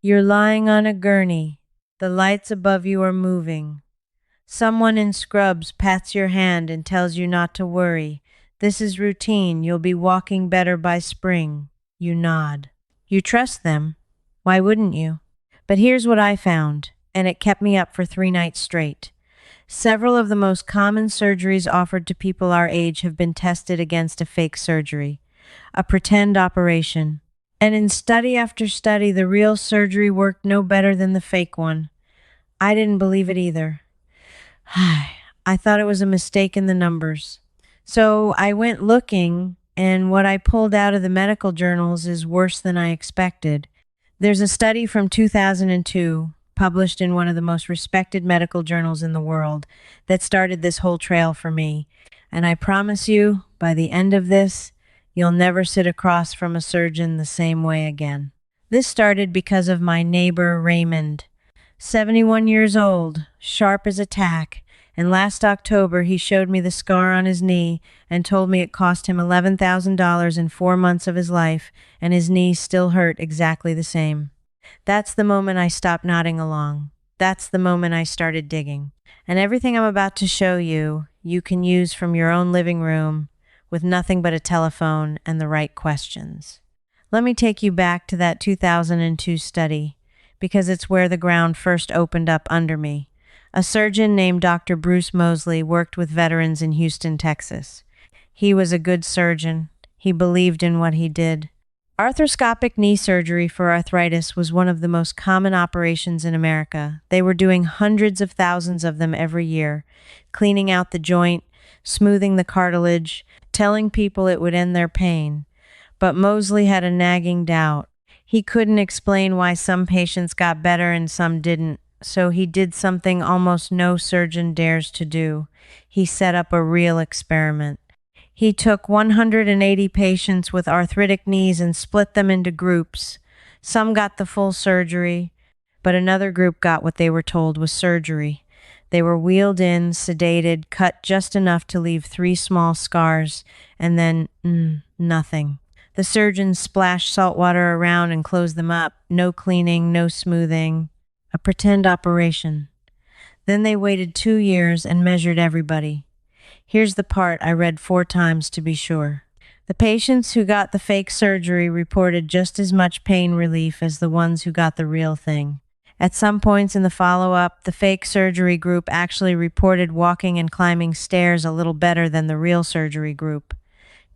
You're lying on a gurney. The lights above you are moving. Someone in scrubs pats your hand and tells you not to worry. This is routine. You'll be walking better by spring. You nod. You trust them. Why wouldn't you? But here's what I found, and it kept me up for 3 nights straight. Several of the most common surgeries offered to people our age have been tested against a fake surgery, a pretend operation. And in study after study, the real surgery worked no better than the fake one. I didn't believe it either. I thought it was a mistake in the numbers. So I went looking, and what I pulled out of the medical journals is worse than I expected. There's a study from 2002, published in one of the most respected medical journals in the world, that started this whole trail for me. And I promise you, by the end of this, you'll never sit across from a surgeon the same way again. This started because of my neighbor, Raymond. 71 years old, sharp as a tack, and last October he showed me the scar on his knee and told me it cost him $11,000 in 4 months of his life, and his knee still hurt exactly the same. That's the moment I stopped nodding along. That's the moment I started digging. And everything I'm about to show you, you can use from your own living room with nothing but a telephone and the right questions. Let me take you back to that 2002 study, because it's where the ground first opened up under me. A surgeon named Dr. Bruce Mosley worked with veterans in Houston, Texas. He was a good surgeon. He believed in what he did. Arthroscopic knee surgery for arthritis was one of the most common operations in America. They were doing hundreds of thousands of them every year, cleaning out the joint, smoothing the cartilage, telling people it would end their pain. But Mosley had a nagging doubt. He couldn't explain why some patients got better and some didn't, so he did something almost no surgeon dares to do. He set up a real experiment. He took 180 patients with arthritic knees and split them into groups. Some got the full surgery, but another group got what they were told was surgery. They were wheeled in, sedated, cut just enough to leave 3 small scars, and then, nothing. The surgeons splashed salt water around and closed them up. No cleaning, no smoothing. A pretend operation. Then they waited 2 years and measured everybody. Here's the part I read 4 times to be sure. The patients who got the fake surgery reported just as much pain relief as the ones who got the real thing. At some points in the follow-up, the fake surgery group actually reported walking and climbing stairs a little better than the real surgery group.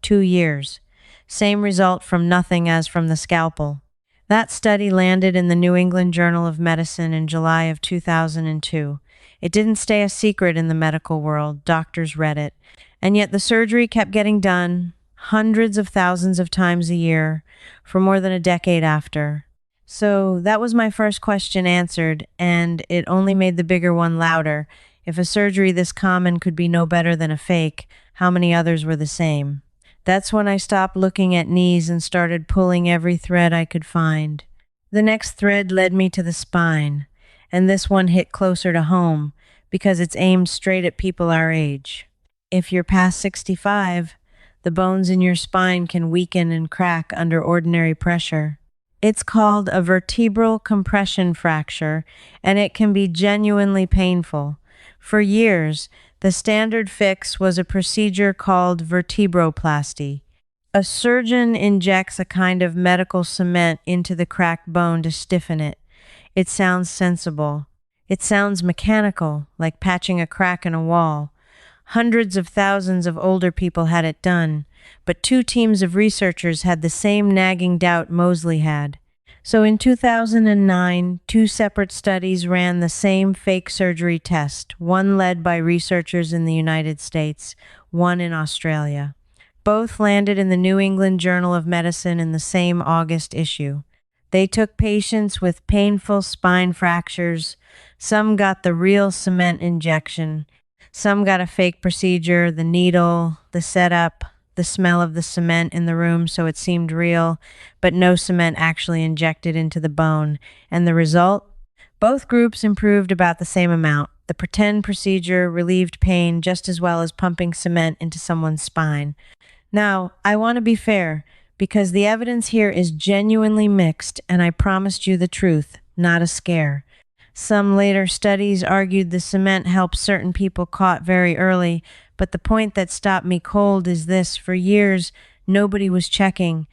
2 years. Same result from nothing as from the scalpel. That study landed in the New England Journal of Medicine in July of 2002. It didn't stay a secret in the medical world. Doctors read it. And yet the surgery kept getting done hundreds of thousands of times a year for more than a decade after. So that was my first question answered, and it only made the bigger one louder. If a surgery this common could be no better than a fake, how many others were the same? That's when I stopped looking at knees and started pulling every thread I could find. The next thread led me to the spine, and this one hit closer to home because it's aimed straight at people our age. If you're past 65, the bones in your spine can weaken and crack under ordinary pressure. It's called a vertebral compression fracture, and it can be genuinely painful. For years, the standard fix was a procedure called vertebroplasty. A surgeon injects a kind of medical cement into the cracked bone to stiffen it. It sounds sensible. It sounds mechanical, like patching a crack in a wall. Hundreds of thousands of older people had it done, but 2 teams of researchers had the same nagging doubt Mosley had. So in 2009, 2 separate studies ran the same fake surgery test, one led by researchers in the United States, one in Australia. Both landed in the New England Journal of Medicine in the same August issue. They took patients with painful spine fractures. Some got the real cement injection. Some got a fake procedure, the needle, the setup, the smell of the cement in the room so it seemed real, but no cement actually injected into the bone. And the result? Both groups improved about the same amount. The pretend procedure relieved pain just as well as pumping cement into someone's spine. Now, I want to be fair. because the evidence here is genuinely mixed, and I promised you the truth, not a scare. Some later studies argued the cement helped certain people caught very early, but the point that stopped me cold is this: for years, nobody was checking.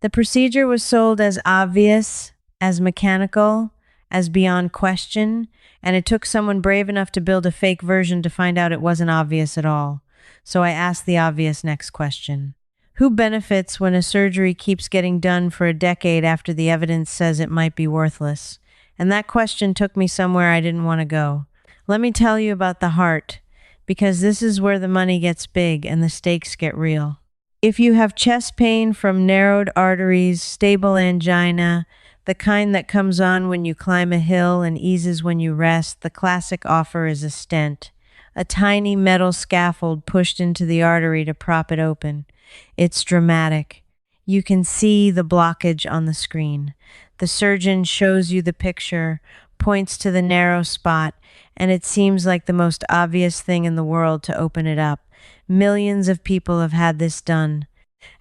The procedure was sold as obvious, as mechanical, as beyond question, and it took someone brave enough to build a fake version to find out it wasn't obvious at all. So I asked the obvious next question: who benefits when a surgery keeps getting done for a decade after the evidence says it might be worthless? And that question took me somewhere I didn't want to go. Let me tell you about the heart, because this is where the money gets big and the stakes get real. If you have chest pain from narrowed arteries, stable angina, the kind that comes on when you climb a hill and eases when you rest, the classic offer is a stent, a tiny metal scaffold pushed into the artery to prop it open. It's dramatic. You can see the blockage on the screen. The surgeon shows you the picture, points to the narrow spot, and it seems like the most obvious thing in the world to open it up. Millions of people have had this done.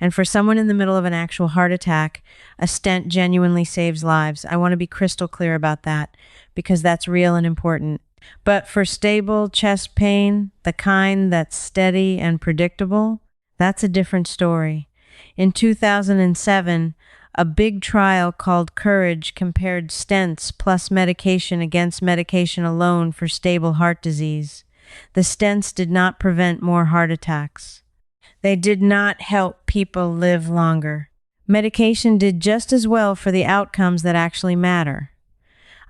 And for someone in the middle of an actual heart attack, a stent genuinely saves lives. I want to be crystal clear about that because that's real and important. But for stable chest pain, the kind that's steady and predictable, that's a different story. In 2007, a big trial called Courage compared stents plus medication against medication alone for stable heart disease. The stents did not prevent more heart attacks. They did not help people live longer. Medication did just as well for the outcomes that actually matter.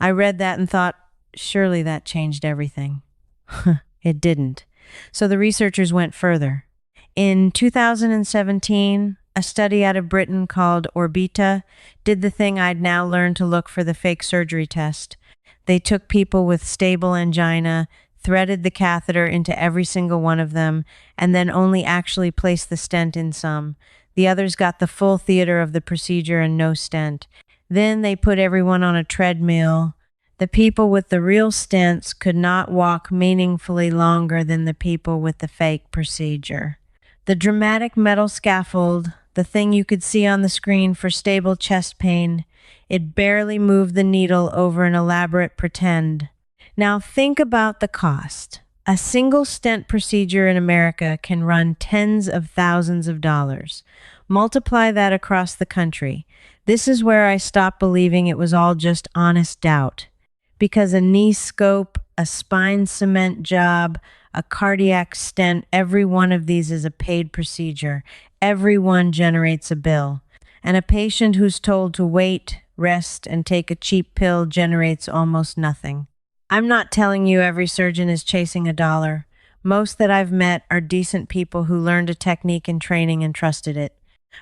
I read that and thought, surely that changed everything. It didn't. So the researchers went further. In 2017, a study out of Britain called Orbita did the thing I'd now learned to look for the fake surgery test. They took people with stable angina, threaded the catheter into every single one of them, and then only actually placed the stent in some. The others got the full theater of the procedure and no stent. Then they put everyone on a treadmill. The people with the real stents could not walk meaningfully longer than the people with the fake procedure. The dramatic metal scaffold, the thing you could see on the screen for stable chest pain, it barely moved the needle over an elaborate pretend. Now think about the cost. A single stent procedure in America can run tens of thousands of dollars. Multiply that across the country. This is where I stopped believing it was all just honest doubt. Because a knee scope, a spine cement job, a cardiac stent, every one of these is a paid procedure. Every one generates a bill. And a patient who's told to wait, rest, and take a cheap pill generates almost nothing. I'm not telling you every surgeon is chasing a dollar. Most that I've met are decent people who learned a technique in training and trusted it.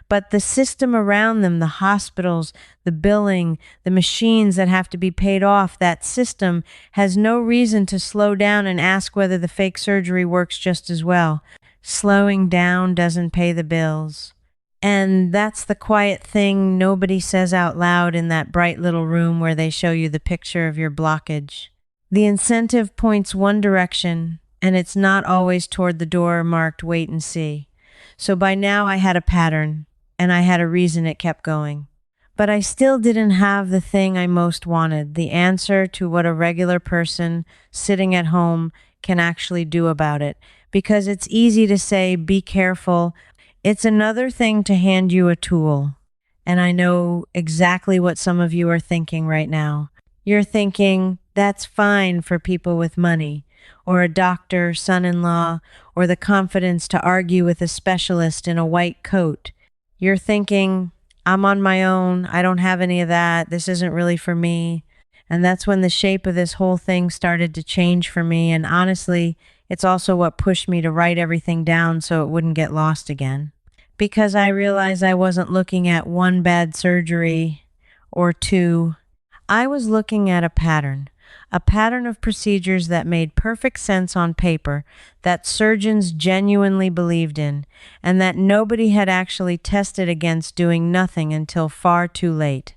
But the system around them, the hospitals, the billing, the machines that have to be paid off, that system has no reason to slow down and ask whether the fake surgery works just as well. Slowing down doesn't pay the bills. And that's the quiet thing nobody says out loud in that bright little room where they show you the picture of your blockage. The incentive points one direction, and it's not always toward the door marked wait and see. So by now I had a pattern, and I had a reason it kept going. But I still didn't have the thing I most wanted, the answer to what a regular person sitting at home can actually do about it. Because it's easy to say, be careful. It's another thing to hand you a tool. And I know exactly what some of you are thinking right now. You're thinking, that's fine for people with money, or a doctor, son-in-law, or the confidence to argue with a specialist in a white coat. You're thinking, I'm on my own, I don't have any of that, this isn't really for me. And that's when the shape of this whole thing started to change for me, and honestly, it's also what pushed me to write everything down so it wouldn't get lost again. Because I realized I wasn't looking at one bad surgery or two. I was looking at a pattern of procedures that made perfect sense on paper, that surgeons genuinely believed in, and that nobody had actually tested against doing nothing until far too late.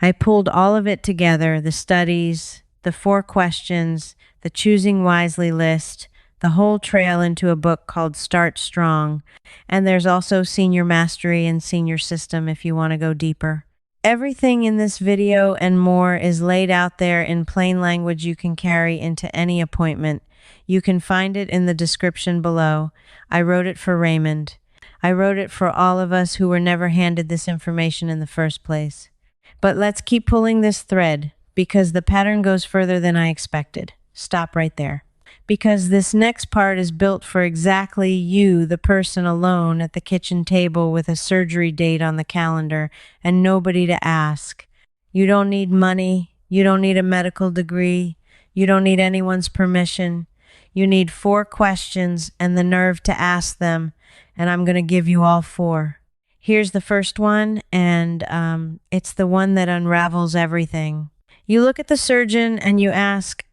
I pulled all of it together, the studies, the 4 questions, the choosing wisely list, the whole trail into a book called Start Strong. And there's also Senior Mastery and Senior System if you want to go deeper. Everything in this video and more is laid out there in plain language you can carry into any appointment. You can find it in the description below. I wrote it for Raymond. I wrote it for all of us who were never handed this information in the first place. But let's keep pulling this thread, because the pattern goes further than I expected. Stop right there. Because this next part is built for exactly you, the person alone at the kitchen table with a surgery date on the calendar and nobody to ask. You don't need money. You don't need a medical degree. You don't need anyone's permission. You need 4 questions and the nerve to ask them, and I'm going to give you all 4. Here's the first one, and it's the one that unravels everything. You look at the surgeon and you ask,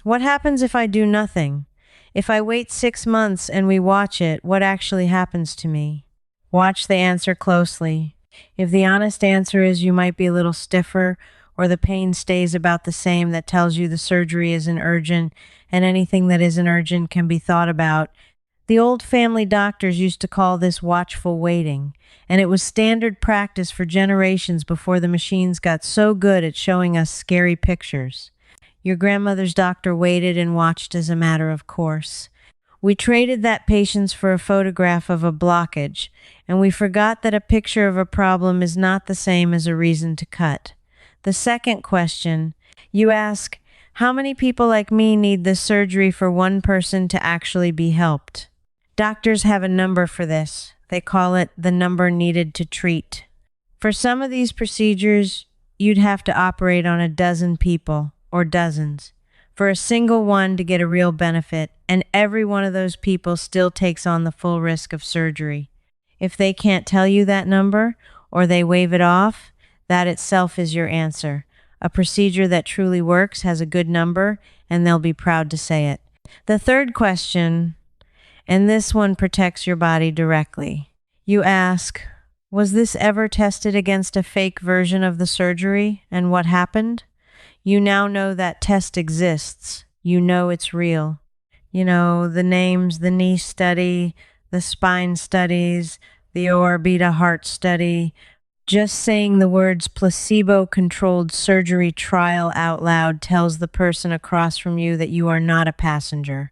what happens if I do nothing? If I wait 6 months and we watch it, what actually happens to me? Watch the answer closely. If the honest answer is you might be a little stiffer, or the pain stays about the same, that tells you the surgery isn't urgent, and anything that isn't urgent can be thought about. The old family doctors used to call this watchful waiting, and it was standard practice for generations before the machines got so good at showing us scary pictures. Your grandmother's doctor waited and watched as a matter of course. We traded that patience for a photograph of a blockage, and we forgot that a picture of a problem is not the same as a reason to cut. The second question, you ask, how many people like me need this surgery for one person to actually be helped? Doctors have a number for this. They call it the number needed to treat. For some of these procedures, you'd have to operate on a dozen people, or dozens, for a single one to get a real benefit, and every one of those people still takes on the full risk of surgery. If they can't tell you that number, or they wave it off, that itself is your answer. A procedure that truly works has a good number, and they'll be proud to say it. The third question, and this one protects your body directly. You ask, was this ever tested against a fake version of the surgery, and what happened? You now know that test exists. You know it's real. You know, the names, the knee study, the spine studies, the OR beta heart study. Just saying the words placebo-controlled surgery trial out loud tells the person across from you that you are not a passenger.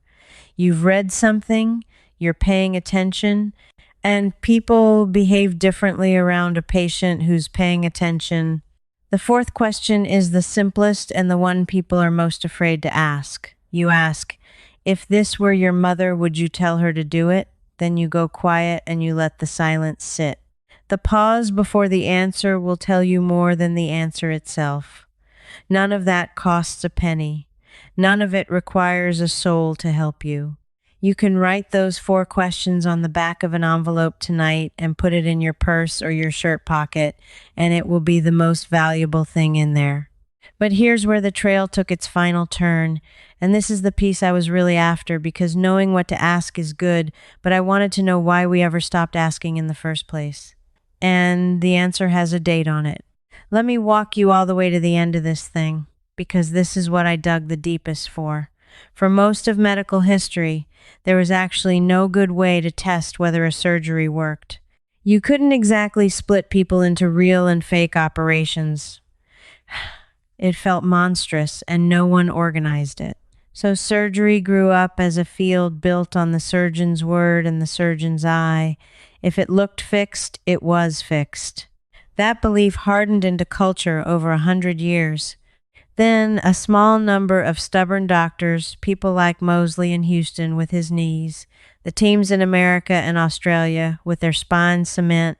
You've read something, you're paying attention, and people behave differently around a patient who's paying attention. The fourth question is the simplest and the one people are most afraid to ask. You ask, if this were your mother, would you tell her to do it? Then you go quiet and you let the silence sit. The pause before the answer will tell you more than the answer itself. None of that costs a penny. None of it requires a soul to help you. You can write those 4 questions on the back of an envelope tonight and put it in your purse or your shirt pocket, and it will be the most valuable thing in there. But here's where the trail took its final turn, and this is the piece I was really after, because knowing what to ask is good, but I wanted to know why we ever stopped asking in the first place. And the answer has a date on it. Let me walk you all the way to the end of this thing, because this is what I dug the deepest for. For most of medical history, there was actually no good way to test whether a surgery worked. You couldn't exactly split people into real and fake operations. It felt monstrous, and no one organized it. So surgery grew up as a field built on the surgeon's word and the surgeon's eye. If it looked fixed, it was fixed. That belief hardened into culture over 100 years. Then a small number of stubborn doctors, people like Mosley in Houston with his knees, the teams in America and Australia with their spine cement,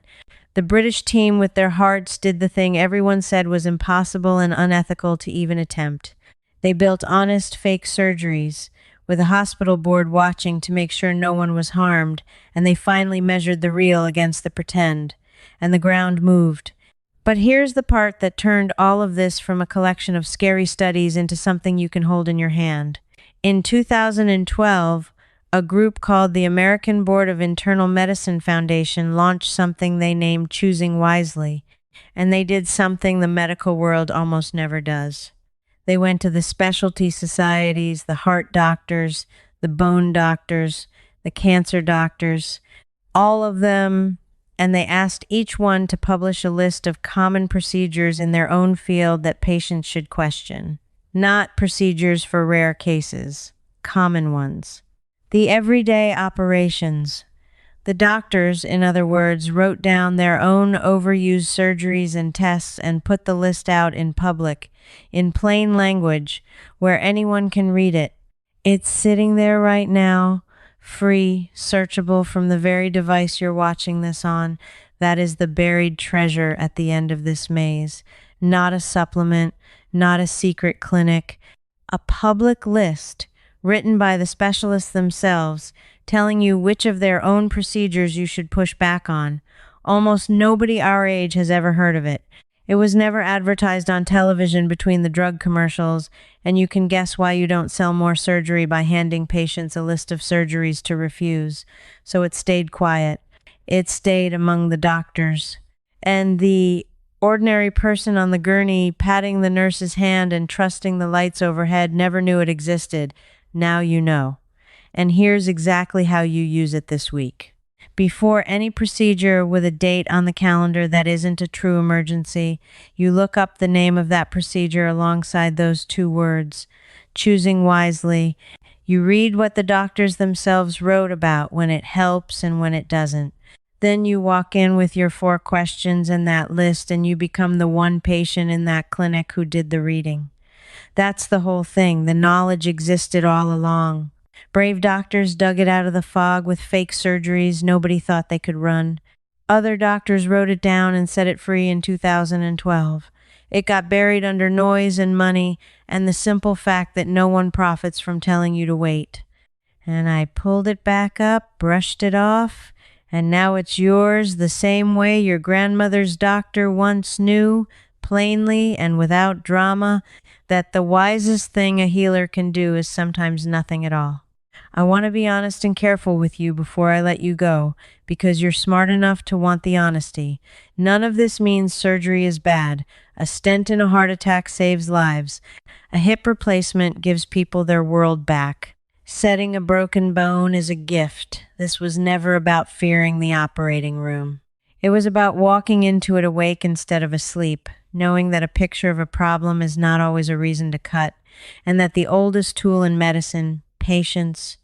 the British team with their hearts did the thing everyone said was impossible and unethical to even attempt. They built honest fake surgeries, with a hospital board watching to make sure no one was harmed, and they finally measured the real against the pretend, and the ground moved. But here's the part that turned all of this from a collection of scary studies into something you can hold in your hand. In 2012, a group called the American Board of Internal Medicine Foundation launched something they named Choosing Wisely, and they did something the medical world almost never does. They went to the specialty societies, the heart doctors, the bone doctors, the cancer doctors, all of them, and they asked each one to publish a list of common procedures in their own field that patients should question. Not procedures for rare cases, common ones. The everyday operations. The doctors, in other words, wrote down their own overused surgeries and tests and put the list out in public, in plain language, where anyone can read it. It's sitting there right now, free, searchable from the very device you're watching this on. That is the buried treasure at the end of this maze. Not a supplement, not a secret clinic, a public list written by the specialists themselves, telling you which of their own procedures you should push back on. Almost nobody our age has ever heard of it. It was never advertised on television between the drug commercials, and you can guess why you don't sell more surgery by handing patients a list of surgeries to refuse. So it stayed quiet. It stayed among the doctors. And the ordinary person on the gurney, patting the nurse's hand and trusting the lights overhead, never knew it existed. Now you know. And here's exactly how you use it this week. Before any procedure with a date on the calendar that isn't a true emergency, you look up the name of that procedure alongside those two words, choosing wisely. You read what the doctors themselves wrote about when it helps and when it doesn't. Then you walk in with your 4 questions and that list, and you become the one patient in that clinic who did the reading. That's the whole thing. The knowledge existed all along. Brave doctors dug it out of the fog with fake surgeries nobody thought they could run. Other doctors wrote it down and set it free in 2012. It got buried under noise and money and the simple fact that no one profits from telling you to wait. And I pulled it back up, brushed it off, and now it's yours the same way your grandmother's doctor once knew, plainly and without drama, that the wisest thing a healer can do is sometimes nothing at all. I want to be honest and careful with you before I let you go, because you're smart enough to want the honesty. None of this means surgery is bad. A stent in a heart attack saves lives. A hip replacement gives people their world back. Setting a broken bone is a gift. This was never about fearing the operating room. It was about walking into it awake instead of asleep, knowing that a picture of a problem is not always a reason to cut, and that the oldest tool in medicine, patience,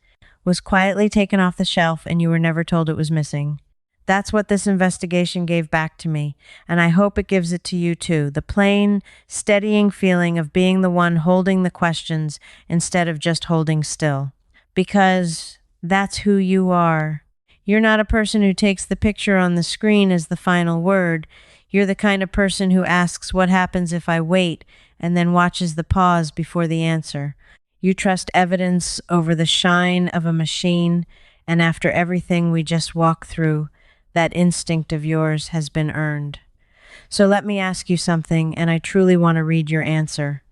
was quietly taken off the shelf and you were never told it was missing. That's what this investigation gave back to me, and I hope it gives it to you too. The plain, steadying feeling of being the one holding the questions instead of just holding still. Because that's who you are. You're not a person who takes the picture on the screen as the final word. You're the kind of person who asks what happens if I wait and then watches the pause before the answer. You trust evidence over the shine of a machine, and after everything we just walked through, that instinct of yours has been earned. So let me ask you something, and I truly want to read your answer.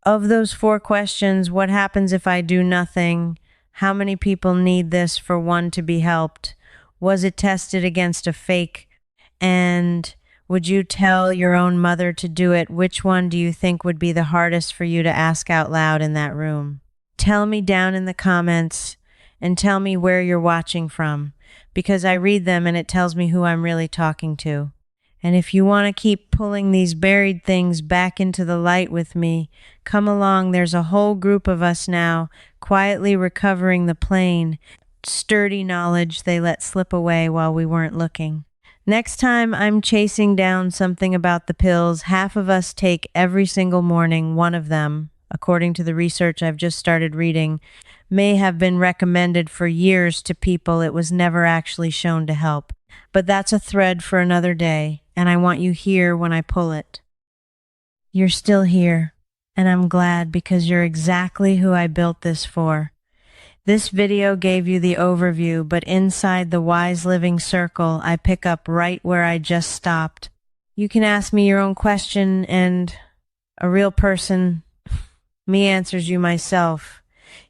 Of those 4 questions, what happens if I do nothing? How many people need this for one to be helped? Was it tested against a fake? And would you tell your own mother to do it? Which one do you think would be the hardest for you to ask out loud in that room? Tell me down in the comments and tell me where you're watching from, because I read them and it tells me who I'm really talking to. And if you want to keep pulling these buried things back into the light with me, come along. There's a whole group of us now, quietly recovering the plain, sturdy knowledge they let slip away while we weren't looking. Next time I'm chasing down something about the pills half of us take every single morning, one of them, according to the research I've just started reading, may have been recommended for years to people it was never actually shown to help. But that's a thread for another day, and I want you here when I pull it. You're still here, and I'm glad because you're exactly who I built this for. This video gave you the overview, but inside the Wise Living Circle, I pick up right where I just stopped. You can ask me your own question, and a real person, me, answers you myself.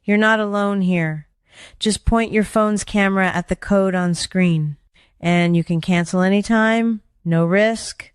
You're not alone here. Just point your phone's camera at the code on screen, and you can cancel anytime, no risk,